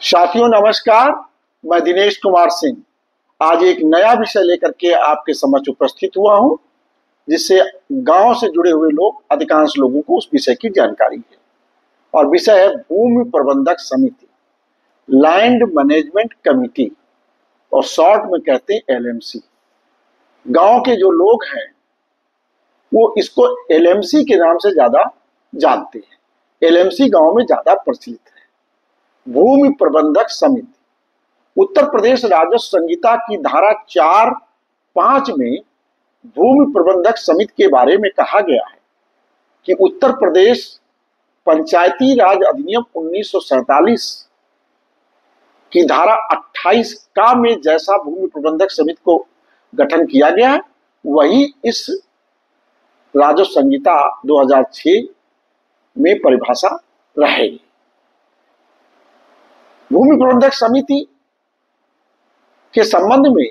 साथियों नमस्कार। मैं दिनेश कुमार सिंह आज एक नया विषय लेकर के आपके समक्ष उपस्थित हुआ हूं, जिससे गांव से जुड़े हुए लोग अधिकांश लोगों को उस विषय की जानकारी है। और विषय है भूमि प्रबंधक समिति, लैंड मैनेजमेंट कमिटी, और शॉर्ट में कहते हैं एलएमसी। गांव के जो लोग हैं वो इसको एलएमसी के नाम से ज्यादा जानते हैं। एलएमसी गांव में ज्यादा प्रचलित है। भूमि प्रबंधक समिति उत्तर प्रदेश राजस्व संहिता की धारा 4(5) में भूमि प्रबंधक समिति के बारे में कहा गया है कि उत्तर प्रदेश पंचायती राज अधिनियम 1947 की धारा 28 का में जैसा भूमि प्रबंधक समिति को गठन किया गया है, वही इस राजस्व संहिता 2006 में परिभाषा रहेगी। भूमि प्रबंधक समिति के संबंध में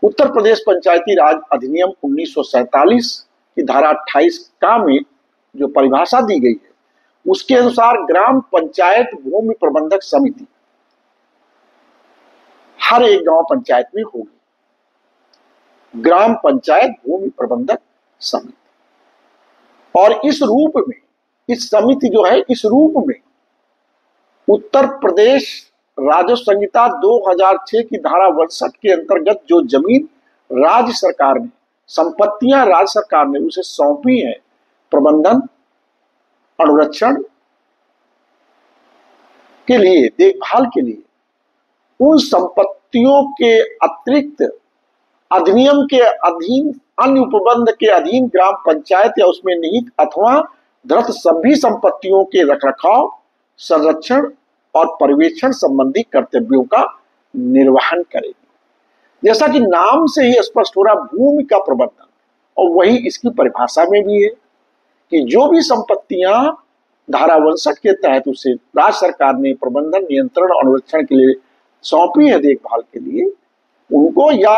उत्तर प्रदेश पंचायती राज अधिनियम 1947 की धारा 28 का में जो परिभाषा दी गई है, उसके अनुसार ग्राम पंचायत भूमि प्रबंधक समिति हर एक गांव पंचायत में होगी। ग्राम पंचायत भूमि प्रबंधक समिति, और इस रूप में इस समिति जो है, इस रूप में उत्तर प्रदेश राजस्व संहिता 2006 की धारा 62 के अंतर्गत जो जमीन राज्य सरकार ने, संपत्तियां राज्य सरकार ने उसे सौंपी है प्रबंधन अनुरक्षण के लिए, देखभाल के लिए, उन संपत्तियों के अतिरिक्त अधिनियम के अधीन अन्य उपबंध के अधीन ग्राम पंचायत या उसमें निहित अथवा धृत सभी संपत्तियों के रखरखाव, संरक्षण और पर्यवेक्षण संबंधी कर्तव्यों का निर्वहन करेगी। जैसा कि नाम से ही स्पष्ट हो रहा, भूमि का प्रबंधन, और वही इसकी परिभाषा में भी है कि जो भी संपत्तियां धारा 62 के तहत उसे राज्य सरकार ने प्रबंधन, नियंत्रण, अनुरक्षण के लिए सौंपी है, देखभाल के लिए, उनको या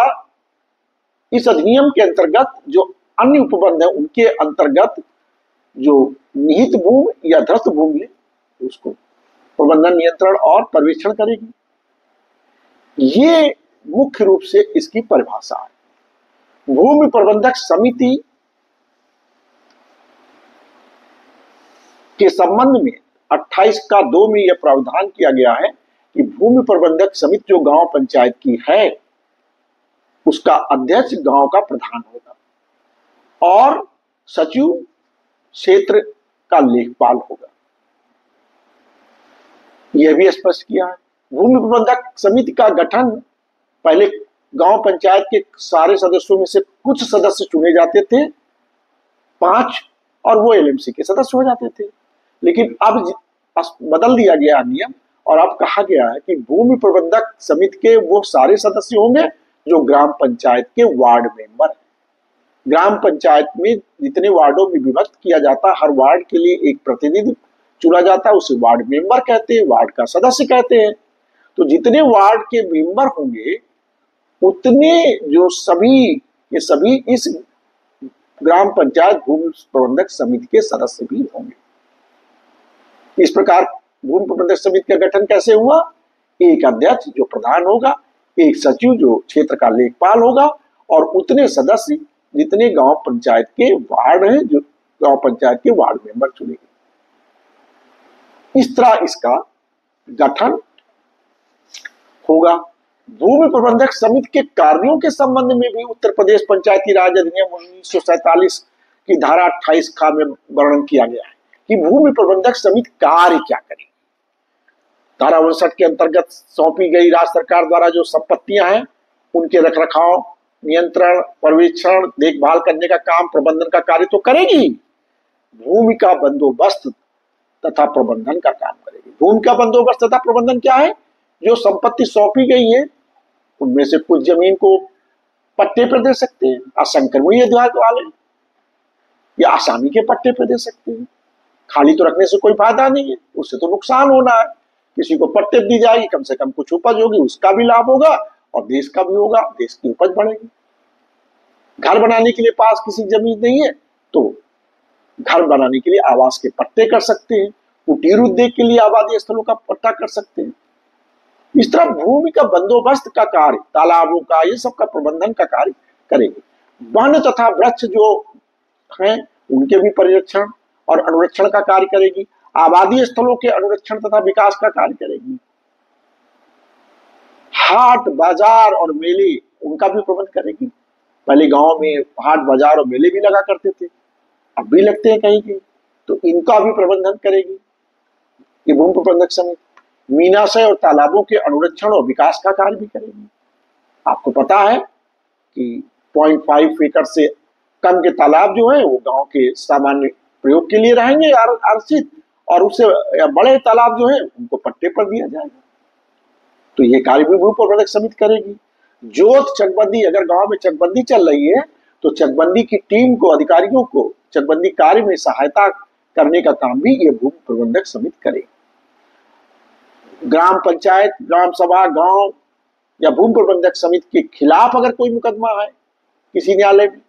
इस अधिनियम के अंतर्गत जो अन्य उपबंध है उनके अंतर्गत जो निहित भूमि या धृत भूमि है, उसको प्रबंधन, नियंत्रण और पर्यवेक्षण करेगी। ये मुख्य रूप से इसकी परिभाषा है। भूमि प्रबंधक समिति के संबंध में 28 का 2 में यह प्रावधान किया गया है कि भूमि प्रबंधक समिति जो गांव पंचायत की है, उसका अध्यक्ष गांव का प्रधान होगा और सचिव क्षेत्र का लेखपाल होगा। यह भी स्पष्ट किया है। भूमि प्रबंधक समिति का गठन पहले गांव पंचायत के सारे सदस्यों में से कुछ सदस्य चुने जाते थे, 5, और वो एलएमसी के सदस्य हो जाते थे। लेकिन अब बदल दिया गया नियम, और अब कहा गया है कि भूमि प्रबंधक समिति के वो सारे सदस्य होंगे जो ग्राम पंचायत के वार्ड मेंबर हैं। ग्राम पंचायत में जितने वार्डों में विभक्त किया जाता है, हर वार्ड के लिए एक प्रतिनिधि चुना जाता है, उसे वार्ड मेंबर कहते हैं, वार्ड का सदस्य कहते हैं। तो जितने वार्ड के मेंबर होंगे उतने जो ये सभी इस ग्राम पंचायत भूमि प्रबंधक समिति के सदस्य भी होंगे। इस प्रकार भूमि प्रबंधक समिति का गठन कैसे हुआ? एक अध्यक्ष जो प्रधान होगा, एक सचिव जो क्षेत्र का लेखपाल होगा, और उतने सदस्य जितने गांव पंचायत के वार्ड हैं, जो गांव पंचायत के वार्ड मेंबर चुने गए। इस तरह इसका गठन होगा। भूमि प्रबंधक समिति के कार्यों के संबंध में भी उत्तर प्रदेश पंचायती राज अधिनियम 1947 की धारा 28 का में वर्णन किया गया है कि भूमि प्रबंधक समिति कार्य क्या करेगी। धारा 62 के अंतर्गत सौंपी गई राज्य सरकार द्वारा जो संपत्तियां हैं, उनके रखरखाव, नियंत्रण, पर्यवेक्षण, देखभाल करने का काम, प्रबंधन का कार्य तो करेगी। भूमि का बंदोबस्त तथा प्रबंधन का काम करेगी। भूमि का बंदोबस्त तथा प्रबंधन क्या है? जो संपत्ति सौंपी गई है उनमें से कुछ जमीन को पट्टे पर दे सकते हैं, असंक्रमणीय वाले, या आसामी के पट्टे पर दे सकते हैं। खाली तो रखने से कोई फायदा नहीं है, उससे तो नुकसान होना है। किसी को पट्टे दी जाएगी, कम से कम कुछ उपज होगी, उसका भी लाभ होगा और देश का भी होगा, देश की उपज बढ़ेगी। घर बनाने के लिए पास किसी जमीन नहीं है तो घर बनाने के लिए आवास के पट्टे कर सकते हैं, कुटीर उद्योग के लिए आबादी स्थलों का पट्टा कर सकते हैं। इस तरह भूमि का बंदोबस्त का कार्य, तालाबों का, ये सब का प्रबंधन का कार्य करेगी। वन तथा वृक्ष जो हैं उनके भी परिरक्षण और अनुरक्षण का कार्य करेगी। आबादी स्थलों के अनुरक्षण तथा विकास का कार्य करेगी। हाट बाजार और मेले, उनका भी प्रबंध करेगी। पहले गांव में हाट बाजार और मेले भी लगा करते थे, अब भी लगते हैं कहीं कहीं, तो इनका भी प्रबंधन करेगी ये भूमि प्रबंधक समिति। मीनाशय और तालाबों के अनुरक्षण और विकास का कार्य भी करेगी। आपको पता है कि 0.5 एकड़ से कम के तालाब जो है वो गांव के सामान्य प्रयोग के लिए रहेंगे आरक्षित, और उससे बड़े तालाब जो है उनको पट्टे पर दिया जाएगा। तो ये कार्य भी भूमि प्रबंधक समिति करेगी। जोत चकबंदी, अगर गांव में चकबंदी चल रही है तो चकबंदी की टीम को, अधिकारियों को चकबंदी कार्य में सहायता करने का काम भी ये भूमि प्रबंधक समिति करेगी। ग्राम पंचायत, ग्राम सभा, गांव या भूमि प्रबंधक समिति के खिलाफ अगर कोई मुकदमा है किसी न्यायालय में,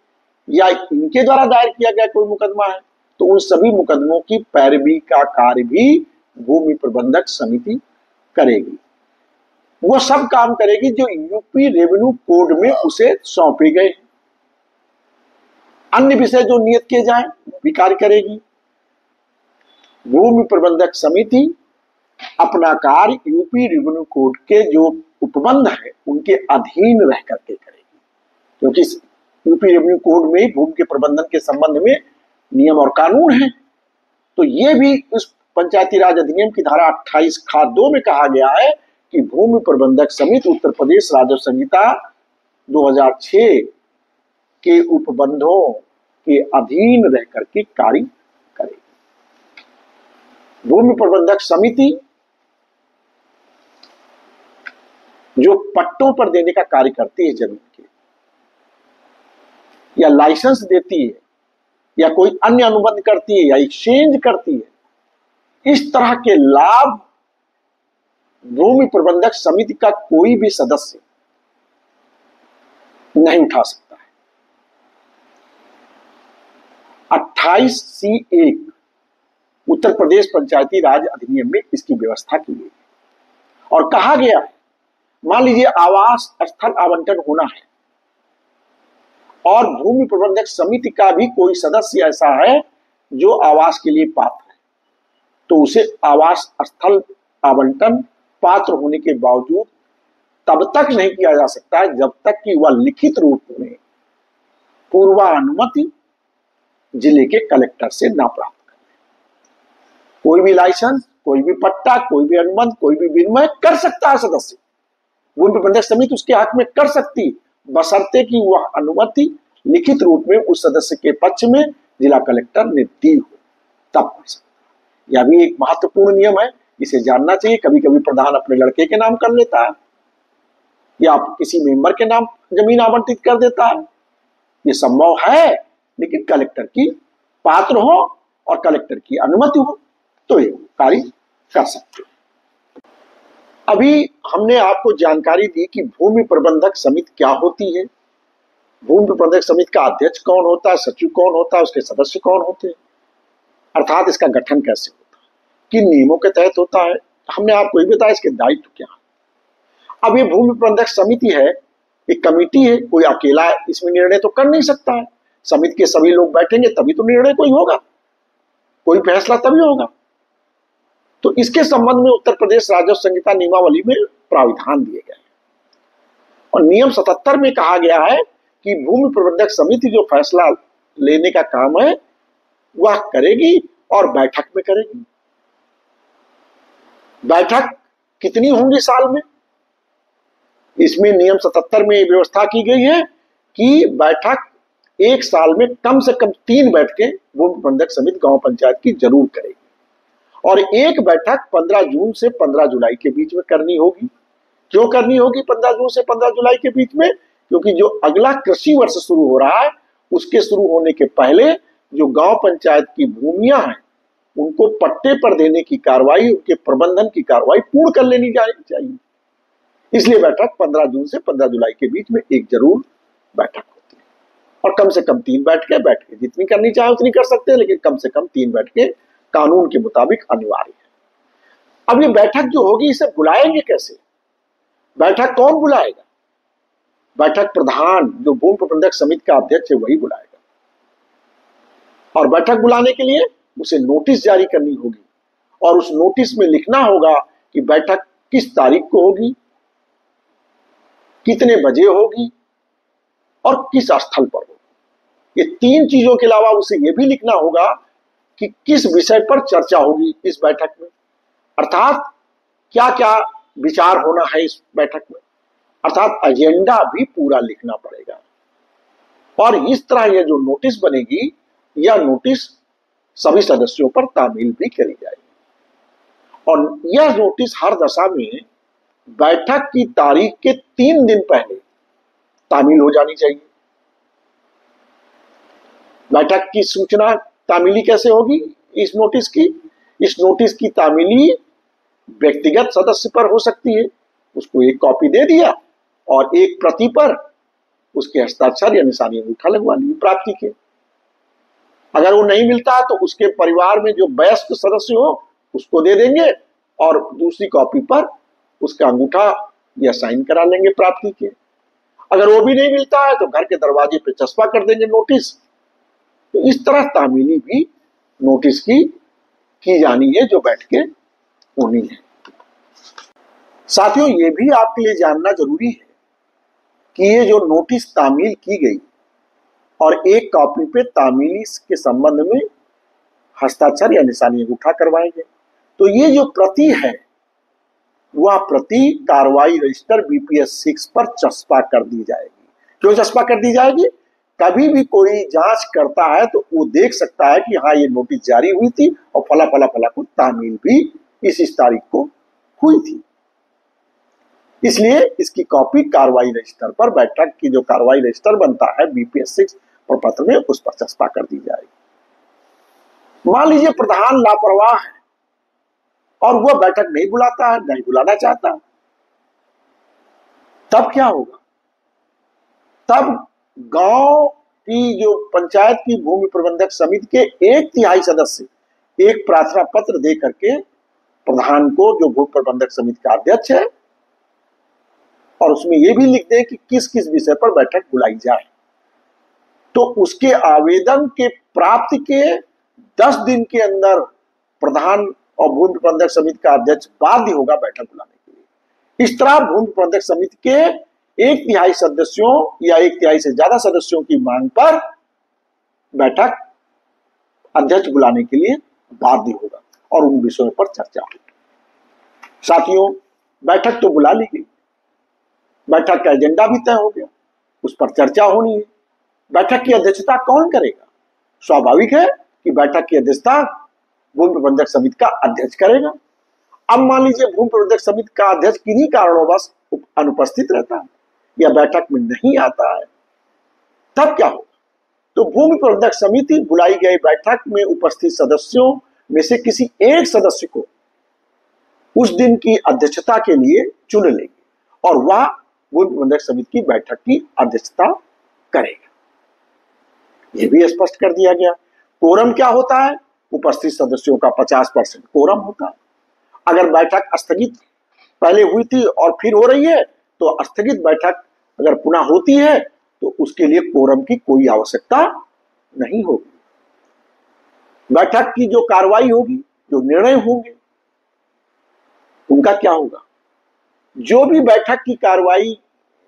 या इनके द्वारा दायर किया गया कोई मुकदमा है, तो उन सभी मुकदमों की पैरवी का कार्य भी भूमि प्रबंधक समिति करेगी। वो सब काम करेगी जो यूपी रेवेन्यू कोड में उसे सौंपे गए। अन्य विषय जो नियत किए जाए भी कार्य करेगी। भूमि प्रबंधक समिति अपना कार्य यूपी रेवेन्यू कोड के जो उपबंध है उनके अधीन रह करके करेगी, क्योंकि यूपी रेवेन्यू कोड में भूमि के प्रबंधन के संबंध में नियम और कानून है। तो ये भी इस पंचायती राज अधिनियम की धारा 28 खाद 2 में कहा गया है कि भूमि प्रबंधक समिति उत्तर प्रदेश राजस्व संहिता 2006 के उपबंधों के अधीन रह करके कार्य करेगी। भूमि प्रबंधक समिति जो पट्टों पर देने का कार्य करती है जमीन के, या लाइसेंस देती है, या कोई अन्य अनुबंध करती है, या एक्सचेंज करती है, इस तरह के लाभ भूमि प्रबंधक समिति का कोई भी सदस्य नहीं उठा सकता है। 28C1 उत्तर प्रदेश पंचायती राज अधिनियम में इसकी व्यवस्था की गई है और कहा गया है, मान लीजिए आवास स्थल आवंटन होना है और भूमि प्रबंधक समिति का भी कोई सदस्य ऐसा है जो आवास के लिए पात्र है, तो उसे आवास स्थल आवंटन पात्र होने के बावजूद तब तक नहीं किया जा सकता है जब तक कि वह लिखित रूप में पूर्वानुमति जिले के कलेक्टर से ना प्राप्त करे। कोई भी लाइसेंस, कोई भी पट्टा, कोई भी अनुबंध, कोई भी विनिमय कर सकता है सदस्य, भूमि प्रबंधक समिति उसके हक में कर सकती, बशर्ते कि वह अनुमति लिखित रूप में उस सदस्य के पक्ष में जिला कलेक्टर ने दी हो, तब कर सकता। यह भी एक महत्वपूर्ण नियम है, इसे जानना चाहिए। कभी कभी प्रधान अपने लड़के के नाम कर लेता है या किसी मेंबर के नाम जमीन आवंटित कर देता है, ये संभव है, लेकिन कलेक्टर की पात्र हो और कलेक्टर की अनुमति हो तो ये कार्य कर सकते हैं। अभी हमने आपको जानकारी दी कि भूमि प्रबंधक समिति क्या होती है, भूमि प्रबंधक समिति का अध्यक्ष कौन होता है, सचिव कौन होता है, उसके सदस्य कौन होते हैं, अर्थात इसका गठन कैसे होता है, किन नियमों के तहत होता है। हमने आपको ये बताया इसके दायित्व क्या है। अब ये भूमि प्रबंधक समिति है, एक कमेटी है, कोई अकेला इसमें निर्णय तो कर नहीं सकता है। समिति के सभी लोग बैठेंगे तभी तो निर्णय कोई होगा, कोई फैसला तभी होगा। तो इसके संबंध में उत्तर प्रदेश राजस्व संहिता नियमावली में प्राविधान दिए गए हैं और नियम 77 में कहा गया है कि भूमि प्रबंधक समिति जो फैसला लेने का काम है वह करेगी और बैठक में करेगी। बैठक कितनी होंगी साल में, इसमें नियम 77 में व्यवस्था की गई है कि बैठक एक साल में कम से कम 3 बैठकें भूमि प्रबंधक समिति गांव पंचायत की जरूर करेगी और एक बैठक 15 जून से 15 जुलाई के बीच में करनी होगी। क्यों करनी होगी 15 जून से 15 जुलाई के बीच में? क्योंकि जो अगला कृषि वर्ष शुरू हो रहा है उसके शुरू होने के पहले जो गांव पंचायत की भूमियां हैं उनको पट्टे पर देने की कार्रवाई, उनके प्रबंधन की कार्रवाई पूर्ण कर लेनी चाहिए। इसलिए बैठक 15 जून से 15 जुलाई के बीच में एक जरूर बैठक होती है और कम से कम 3 बैठकें जितनी करनी चाहे उतनी कर सकते हैं, लेकिन कम से कम 3 बैठकें कानून के मुताबिक अनिवार्य है। अब ये बैठक जो होगी इसे बुलाएंगे कैसे? बैठक कौन बुलाएगा? बैठक प्रधान, जो भूमि प्रबंधक समिति का अध्यक्ष है, वही बुलाएगा। और बैठक बुलाने के लिए उसे नोटिस जारी करनी होगी और उस नोटिस में लिखना होगा कि बैठक किस तारीख को होगी, कितने बजे होगी और किस स्थल पर होगी। ये 3 चीजों के अलावा उसे यह भी लिखना होगा कि किस विषय पर चर्चा होगी इस बैठक में, अर्थात क्या क्या विचार होना है इस बैठक में, अर्थात एजेंडा भी पूरा लिखना पड़ेगा। और इस तरह यह जो नोटिस बनेगी, यह नोटिस सभी सदस्यों पर तामील भी करी जाएगी। और यह नोटिस हर दशा में बैठक की तारीख के 3 दिन पहले तामील हो जानी चाहिए। बैठक की सूचना तामीली कैसे होगी इस नोटिस की? इस नोटिस की तामीली व्यक्तिगत सदस्य पर हो सकती है, उसको एक कॉपी दे दिया और एक प्रति पर उसके हस्ताक्षर या निशानी अंगूठा लगवा लिए प्राप्ति के। अगर वो नहीं मिलता तो उसके परिवार में जो वयस्क सदस्य हो उसको दे देंगे और दूसरी कॉपी पर उसका अंगूठा या साइन करा लेंगे प्राप्ति के। अगर वो भी नहीं मिलता है तो घर के दरवाजे पे चस्पा कर देंगे नोटिस। तो इस तरह तामीली भी नोटिस की जानी है जो बैठ के होनी है। साथियों, ये भी आपके लिए जानना जरूरी है कि ये जो नोटिस तामील की गई और एक कॉपी पे तामीली के संबंध में हस्ताक्षर या निशानी अंगूठा करवाएंगे, तो ये जो प्रति है वह प्रति कार्रवाई रजिस्टर BPS 6 पर चस्पा कर दी जाएगी। क्यों चस्पा कर दी जाएगी? कभी भी कोई जांच करता है तो वो देख सकता है कि हाँ ये नोटिस जारी हुई थी और फला फला फला को तामील भी इस तारीख को हुई थी। इसलिए इसकी कॉपी कार्रवाई रजिस्टर पर, बैठक की जो कार्रवाई रजिस्टर बनता है BPS 6 प्रपत्र में, उस पर चस्पा कर दी जाएगी। मान लीजिए प्रधान लापरवाह है और वह बैठक नहीं बुलाता है, नहीं बुलाना चाहता, तब क्या होगा? तब गांव की जो पंचायत की भूमि प्रबंधक समिति के 1/3 सदस्य एक प्रार्थना पत्र दे करके प्रधान को, जो भूमि प्रबंधक समिति का अध्यक्ष है, और उसमें यह भी लिख दे कि किस किस विषय पर बैठक बुलाई जाए, तो उसके आवेदन के प्राप्ति के 10 दिन के अंदर प्रधान और भूमि प्रबंधक समिति का अध्यक्ष बाध्य होगा बैठक बुलाने के लिए। इस तरह भूमि प्रबंधक समिति के 1/3 सदस्यों या 1/3 से ज्यादा सदस्यों की मांग पर बैठक अध्यक्ष बुलाने के लिए बाध्य होगा और उन विषयों पर चर्चा होगी। साथियों, बैठक तो बुला ली गई, बैठक का एजेंडा भी तय हो गया, उस पर चर्चा होनी है। बैठक की अध्यक्षता कौन करेगा? स्वाभाविक है कि बैठक की अध्यक्षता भूमि प्रबंधक समिति का अध्यक्ष करेगा। अब मान लीजिए भूमि प्रबंधक समिति का अध्यक्ष किन्हीं कारणोंवश अनुपस्थित रहता है या बैठक में नहीं आता है, तब क्या होगा? तो भूमि प्रबंधक समिति बुलाई गई बैठक में उपस्थित सदस्यों में से किसी एक सदस्य को उस दिन की अध्यक्षता के लिए चुन लेगी और वह भूमि प्रबंधक समिति की बैठक की अध्यक्षता करेगा। यह भी स्पष्ट कर दिया गया। कोरम क्या होता है? उपस्थित सदस्यों का 50% कोरम होता है। अगर बैठक स्थगित पहले हुई थी और फिर हो रही है तो स्थगित बैठक अगर पुनः होती है तो उसके लिए कोरम की कोई आवश्यकता नहीं होगी। बैठक की जो कार्रवाई होगी, जो निर्णय होंगे, उनका क्या होगा? जो भी बैठक की कार्रवाई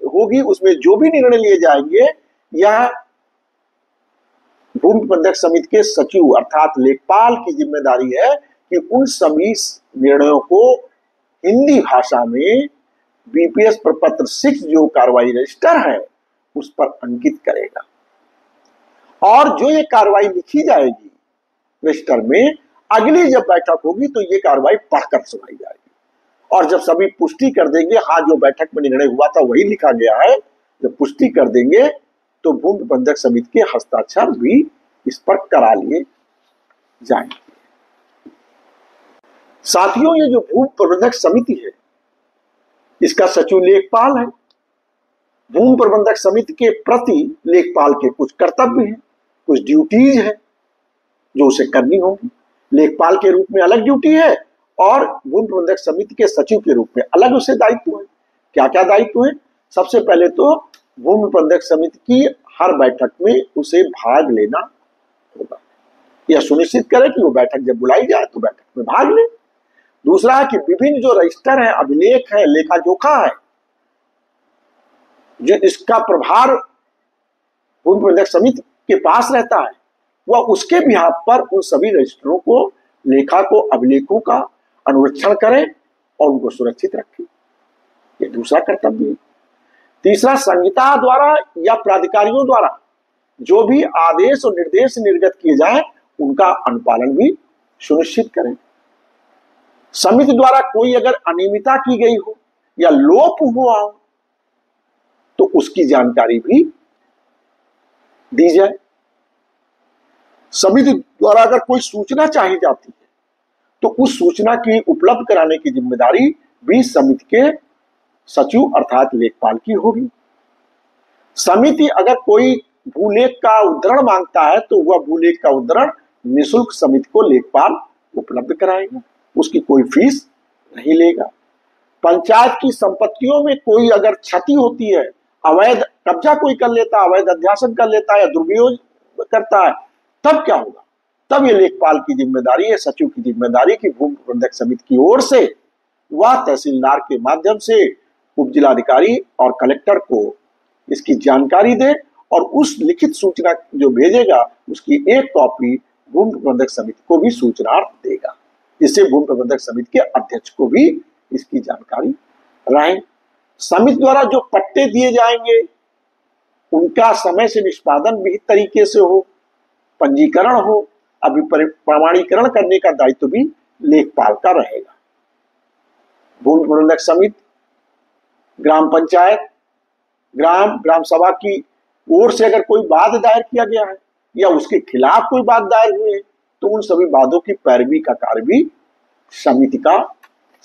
होगी उसमें जो भी निर्णय लिए जाएंगे, यह भूमि प्रबंधक समिति के सचिव अर्थात लेखपाल की जिम्मेदारी है कि उन सभी निर्णयों को हिंदी भाषा में BPS प्रपत्र 6 जो कार्रवाई रजिस्टर है उस पर अंकित करेगा। और जो ये कार्रवाई लिखी जाएगी रजिस्टर में, अगली जब बैठक होगी तो ये कार्रवाई पढ़कर सुनाई जाएगी और जब सभी पुष्टि कर देंगे, हाँ जो बैठक में निर्णय हुआ था वही लिखा गया है, जब पुष्टि कर देंगे तो भूमि प्रबंधक समिति के हस्ताक्षर भी इस पर करा लिए जाएंगे। साथियों, ये जो भूमि प्रबंधक समिति है इसका सचिव लेखपाल है। भूमि प्रबंधक समिति के प्रति लेखपाल के कुछ कर्तव्य हैं, कुछ ड्यूटीज है जो उसे करनी होगी। लेखपाल के रूप में अलग ड्यूटी है और भूमि प्रबंधक समिति के सचिव के रूप में अलग उसे दायित्व है। क्या क्या दायित्व है? सबसे पहले तो भूमि प्रबंधक समिति की हर बैठक में उसे भाग लेना होगा, यह सुनिश्चित करे कि वो बैठक जब बुलाई जाए तो बैठक में भाग ले। दूसरा है कि विभिन्न जो रजिस्टर है, अभिलेख है, लेखा जोखा है, जो इसका प्रभार भूमि प्रबंधक समिति के पास रहता है, वह उसके बिहाफ पर उन सभी रजिस्टरों को, लेखा को, अभिलेखों का अनुरक्षण करे और उनको सुरक्षित रखे। ये दूसरा कर्तव्य है। तीसरा, संहिता द्वारा या प्राधिकारियों द्वारा जो भी आदेश और निर्देश निर्गत किए जाएं, उनका अनुपालन भी सुनिश्चित करें। समिति द्वारा कोई अगर अनियमितता की गई हो या लोप हुआ हो तो उसकी जानकारी भी दी जाए। समिति द्वारा अगर कोई सूचना चाही जाती है तो उस सूचना की उपलब्ध कराने की जिम्मेदारी भी समिति के सचिव अर्थात लेखपाल की होगी। समिति अगर कोई भूलेख का उद्धरण मांगता है तो वह भूलेख का उद्धरण निःशुल्क समिति को लेखपाल उपलब्ध कराएगा, उसकी कोई फीस नहीं लेगा। पंचायत की संपत्तियों में कोई अगर क्षति होती है, अवैध कब्जा कोई कर लेता है, अवैध अध्यासन कर लेता है या दुरुपयोग करता है, तब क्या होगा? तब ये लेखपाल की जिम्मेदारी है, सचिव की जिम्मेदारी कि भूमि प्रबंधक समिति की ओर से वह तहसीलदार के माध्यम से उप जिलाधिकारी और कलेक्टर को इसकी जानकारी दे और उस लिखित सूचना जो भेजेगा उसकी एक कॉपी भूमि प्रबंधक समिति को भी सूचना देगा, जिससे भूमि प्रबंधक समिति के अध्यक्ष को भी इसकी जानकारी रहे। समिति द्वारा जो पट्टे दिए जाएंगे उनका समय से निष्पादन विहित तरीके से हो, पंजीकरण हो, प्रमाणीकरण करने का दायित्व भी लेखपाल का रहेगा। भूमि प्रबंधक समिति, ग्राम पंचायत, ग्राम सभा की ओर से अगर कोई वाद दायर किया गया है या उसके खिलाफ कोई वाद दायर हुए तो उन सभी वादों की पैरवी का कार्य भी समिति का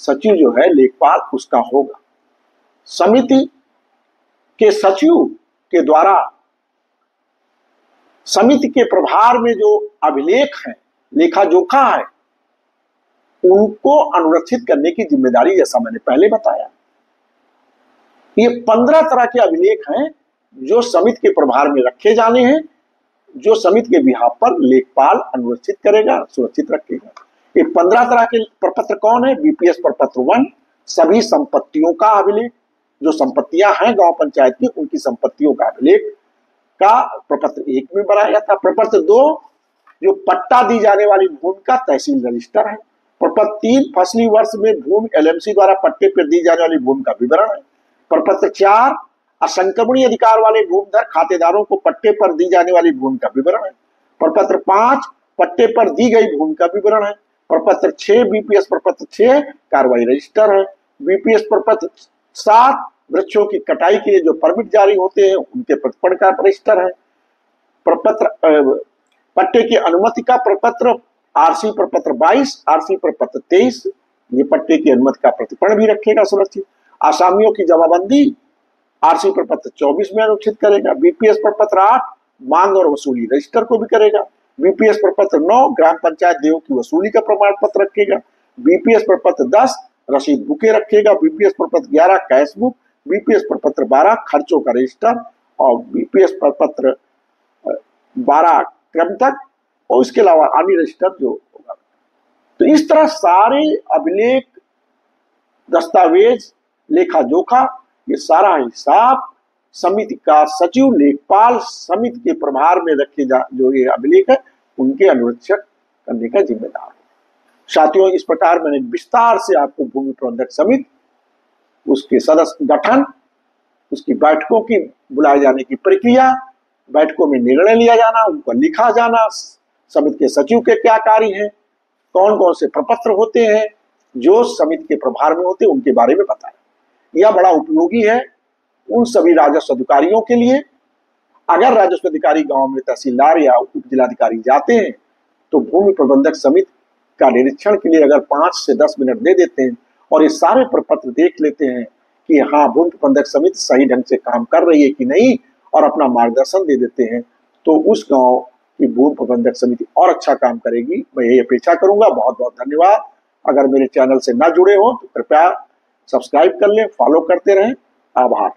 सचिव जो है लेखपाल उसका होगा। समिति के सचिव के द्वारा समिति के प्रभार में जो अभिलेख है, लेखा जोखा है, उनको अनुरक्षित करने की जिम्मेदारी, जैसा मैंने पहले बताया, ये 15 तरह के अभिलेख हैं जो समिति के प्रभार में रखे जाने हैं, जो समिति के बिहाफ पर लेखपाल अनुरक्षित करेगा, सुरक्षित रखेगा। ये 15 तरह के प्रपत्र कौन है? बीपीएस प्रपत्र 1 सभी संपत्तियों का अभिलेख, जो संपत्तियां हैं गांव पंचायत की उनकी संपत्तियों का अभिलेख का प्रपत्र 1 में बनाया था। प्रपत्र 2 जो पट्टा दी जाने वाली भूमि का तहसील रजिस्टर है। प्रपत्र 3 फसली वर्ष में भूमि एलएमसी द्वारा पट्टे पर दी जाने वाली भूमि का विवरण है। प्रपत्र 4 असंक्रमणीय अधिकार वाले भूमिधर खातेदारों को पट्टे पर दी जाने वाली भूमि का विवरण है। प्रपत्र 5 पट्टे पर दी गई भूमि का विवरण है। प्रपत्र 6 बीपीएस प्रपत्र 6 कार्रवाई रजिस्टर है। बीपीएस प्रपत्र 7 वृक्षों की कटाई के लिए जो परमिट जारी होते हैं उनके प्रतिपन्न का रजिस्टर है। प्रपत्र पट्टे की अनुमति का प्रपत्र आरसी प्रपत्र 22, आरसी प्रपत्र 23 ये पट्टे की अनुमति का प्रतिपन्न भी रखेगा सुरक्षित। आसामियों की जमाबंदी आरसी प्रपत्र 24 में अनुच्छेद करेगा। बीपीएस प्रपत्र 8 मांग और वसूली रजिस्टर को भी करेगा। बीपीएस प्रपत्र 9 ग्राम पंचायत देयों की वसूली का प्रमाण पत्र रखेगा। बीपीएस प्रपत्र 10 रसीद बुकें रखेगा। बीपीएस प्रपत्र 11 कैश बुक। बीपीएस प्रपत्र 12 खर्चों का रजिस्टर और बीपीएस प्रपत्र 12 क्रमतक और इसके अलावा अन्य रजिस्टर जो होगा। तो इस तरह सारे अभिलेख, दस्तावेज, लेखा जोखा, ये सारा हिसाब समिति का सचिव लेखपाल समिति के प्रभार में रखे जो ये अभिलेख है उनके अनुरक्षण करने का जिम्मेदार है। साथियों, इस प्रकार मैंने विस्तार से आपको भूमि प्रबंधक समिति, उसके सदस्य गठन, उसकी बैठकों की बुलाए जाने की प्रक्रिया, बैठकों में निर्णय लिया जाना, उनको लिखा जाना, समिति के सचिव के क्या कार्य हैं, कौन कौन से प्रपत्र होते हैं जो समिति के प्रभार में होते हैं, उनके बारे में बताया। यह बड़ा उपयोगी है उन सभी राजस्व अधिकारियों के लिए। अगर राजस्व अधिकारी गांव में तहसीलदार या उप जिलाधिकारी जाते हैं तो भूमि प्रबंधक समिति का निरीक्षण के लिए अगर 5 से 10 मिनट दे देते हैं और ये सारे प्रपत्र देख लेते हैं कि हाँ भूमि प्रबंधक समिति सही ढंग से काम कर रही है कि नहीं और अपना मार्गदर्शन दे देते हैं तो उस गांव की भूमि प्रबंधक समिति और अच्छा काम करेगी। मैं यही अपेक्षा करूंगा। बहुत बहुत धन्यवाद। अगर मेरे चैनल से ना जुड़े हो तो कृपया सब्सक्राइब कर लें, फॉलो करते रहें। आभार।